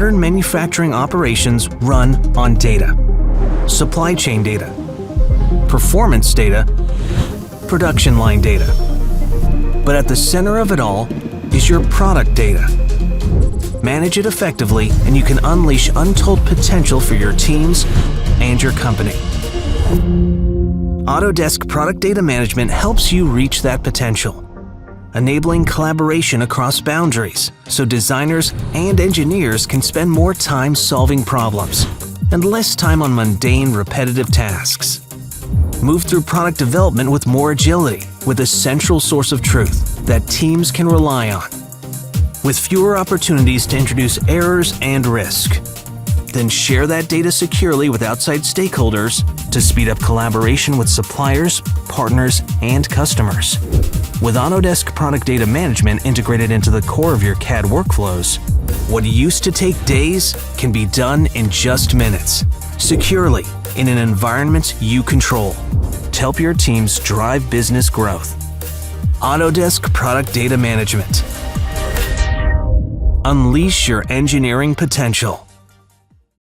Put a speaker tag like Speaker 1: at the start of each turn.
Speaker 1: modern manufacturing operations run on data. Supply chain data, performance data, production line data. But at the center of it all is your product data. Manage it effectively and you can unleash untold potential for your teams and your company. Autodesk Product Data Management helps you reach that potential, enabling collaboration across boundaries so designers and engineers can spend more time solving problems and less time on mundane, repetitive tasks. Move through product development with more agility, with a central source of truth that teams can rely on, with fewer opportunities to introduce errors and risk. Then share that data securely with outside stakeholders to speed up collaboration with suppliers, partners, and customers. With Autodesk Product Data Management integrated into the core of your CAD workflows, what used to take days can be done in just minutes, securely, in an environment you control, to help your teams drive business growth. Autodesk Product Data Management. Unleash your engineering potential.